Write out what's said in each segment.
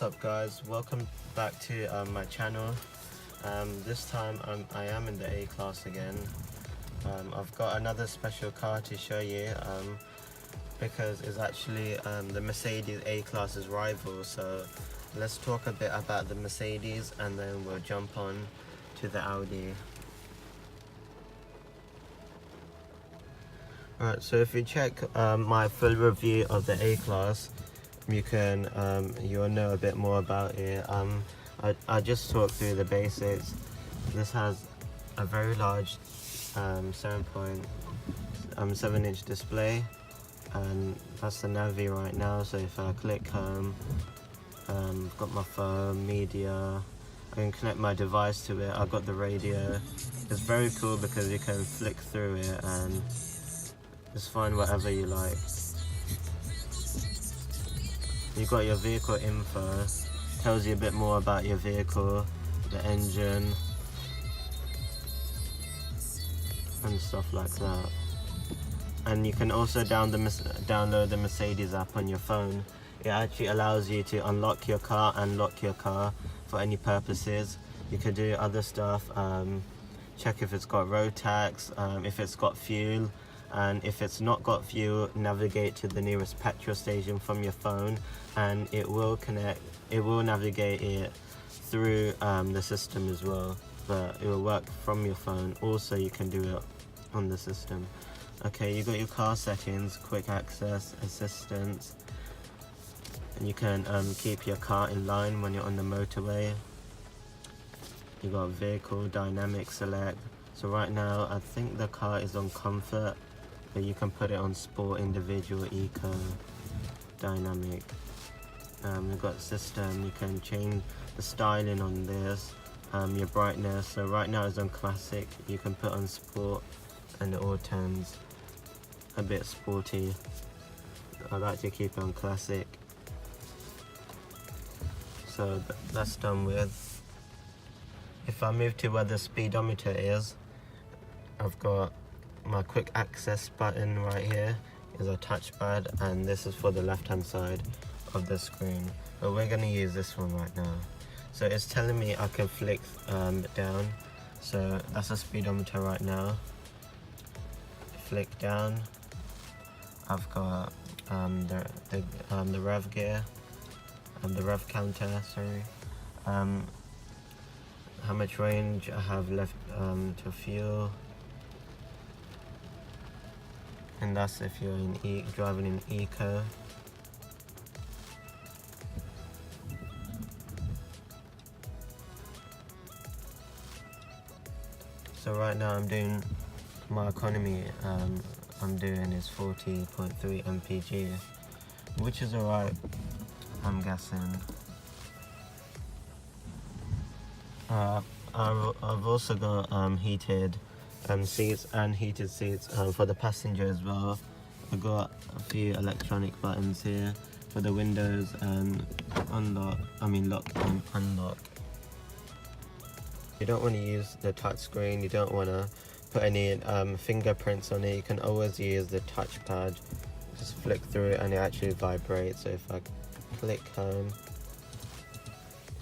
What's up guys, welcome back to my channel. This time I am in the A class again. I've got another special car to show you because it's actually the Mercedes A class's rival. So let's talk a bit about the Mercedes and then we'll jump on to the Audi. Alright, so if you check my full review of the A class, you can you'll know a bit more about it. I just talk through the basics. This has a very large 7.7-inch display, and that's the Navi right now. So if I click home, I've got my phone, media, I can connect my device to it. I've got the radio. It's very cool because you can flick through it and just find whatever you like. You've got your vehicle info, tells you a bit more about your vehicle, the engine, and stuff like that. And you can also download the Mercedes app on your phone. It actually allows you to unlock your car and lock your car for any purposes. You can do other stuff, check if it's got road tax, if it's got fuel, and if it's not got fuel, navigate to the nearest petrol station from your phone, and it will navigate it through the system as well, but it will work from your phone. Also you can do it on the system. Okay, you got your car settings, quick access, assistance, and you can keep your car in line when you're on the motorway. You got vehicle dynamic select. So right now I think the car is on comfort, but you can put it on sport, individual, eco, dynamic. You've got system, you can change the styling on this, your brightness. So right now it's on classic, you can put on sport, and it all turns a bit sporty. I like to keep it on classic. So that's done with. If I move to where the speedometer is, I've got my quick access button right here is a touchpad, and this is for the left hand side of the screen, but we're going to use this one right now. So it's telling me I can flick down, so that's a speedometer right now. Flick down, I've got the rev gear, the rev counter, sorry, how much range I have left to fuel, and that's if you're driving in eco. So right now I'm doing my economy. I'm doing is 40.3 mpg, which is alright, I'm guessing. I've also got heated seats and heated seats for the passenger as well. I've got a few electronic buttons here for the windows and lock and unlock. You don't want to use the touch screen, you don't want to put any fingerprints on it. You can always use the touchpad, just flick through it and it actually vibrates. So if I click home,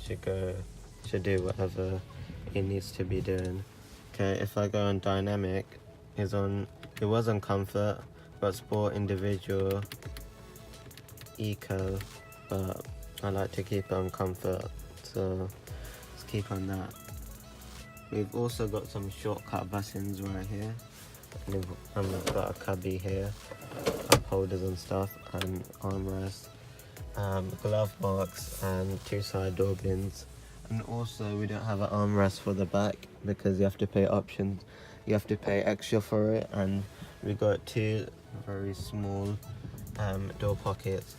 it should do whatever it needs to be doing. Okay, if I go on dynamic, it was on comfort, but sport, individual, eco, but I like to keep it on comfort, so let's keep on that. We've also got some shortcut buttons right here, and I've got a cubby here, cup holders and stuff, and armrest, glove box, and two side door bins. And also we don't have an armrest for the back because you have to pay options, you have to pay extra for it, and we got two very small door pockets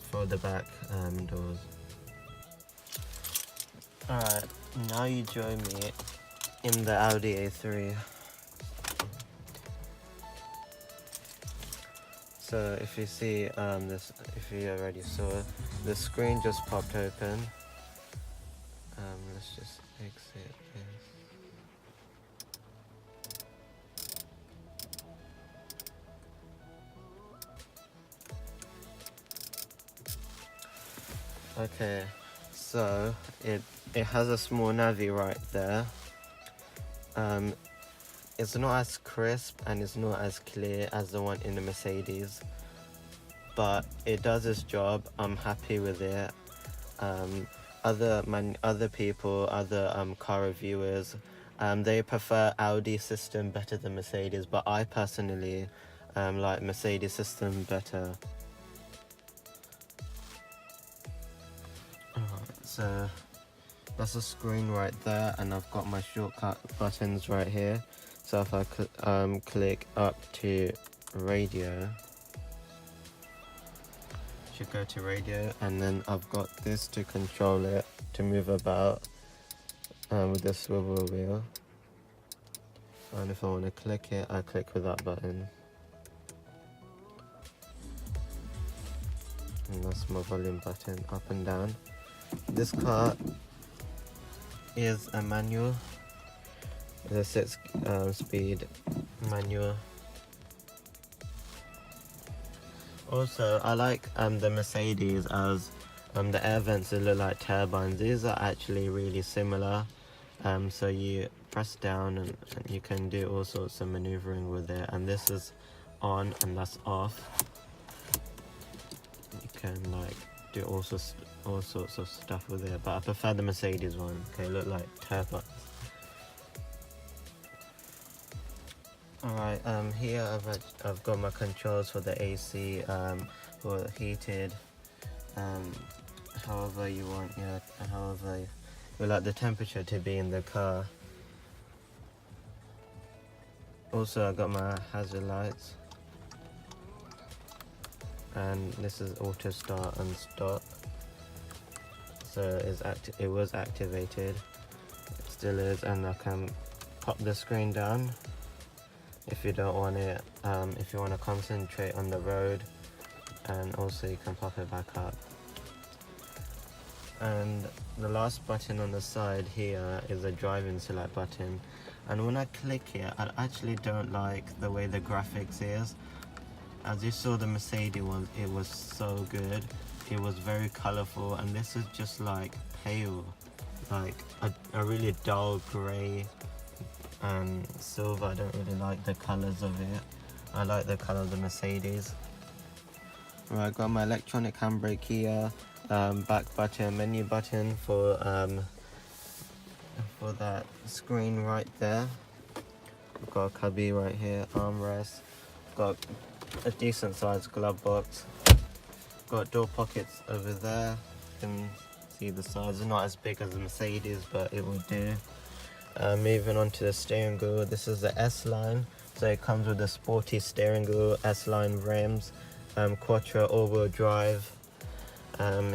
for the back doors. Alright, now you join me in the Audi A3. So if you see this, if you already saw, the screen just popped open. Let's just exit this. Okay, So it has a small navy right there. It's not as crisp and it's not as clear as the one in the Mercedes, but it does its job. I'm happy with it. Other people, other car reviewers, they prefer Audi system better than Mercedes, but I personally like Mercedes system better. Alright, so that's a screen right there, and I've got my shortcut buttons right here. So if I click up to radio, should go to radio, and then I've got this to control it, to move about with the swivel wheel. And if I want to click it, I click with that button. And that's my volume button, up and down. This car is a manual. It's a 6-speed manual. Also, I like the Mercedes as the air vents look like turbines. These are actually really similar. So you press down and you can do all sorts of maneuvering with it. And this is on and that's off. You can like do all sorts of stuff with it, but I prefer the Mercedes one. Okay, look like turbines. Alright, here I've got my controls for the AC, for heated, however you want, however you like the temperature to be in the car. Also, I got my hazard lights, and this is auto start and stop. So it was activated, it still is, and I can pop the screen down if you don't want it, if you want to concentrate on the road, and also you can pop it back up. And the last button on the side here is a driving select button, and when I click it, I actually don't like the way the graphics is. As you saw the Mercedes one, it was so good, it was very colorful, and this is just like pale, like a really dull gray and silver. I don't really like the colors of it. I like the color of the Mercedes. Right, I got my electronic handbrake here, back button, menu button for that screen right there. I've got a cubby right here, armrest, got a decent sized glove box, got door pockets over there. You can see the size, it's not as big as the Mercedes, but it will do. Moving on to the steering wheel, this is the S-Line, so it comes with a sporty steering wheel, S-Line rims, Quattro all-wheel drive.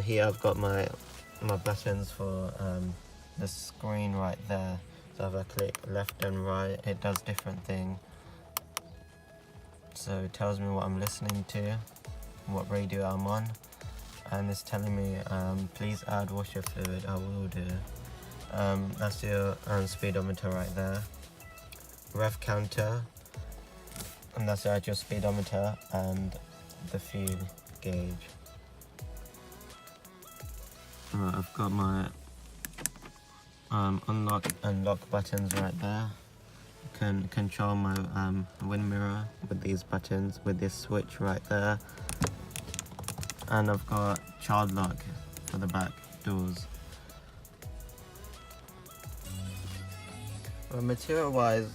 Here I've got my buttons for the screen right there, so if I click left and right, it does different things. So it tells me what I'm listening to, what radio I'm on, and it's telling me please add washer fluid. I will do. That's your speedometer right there, rev counter, and that's your actual speedometer, and the fuel gauge. Right, I've got my unlock and lock buttons right there. You can control my wind mirror with these buttons, with this switch right there, and I've got child lock for the back doors. Material wise,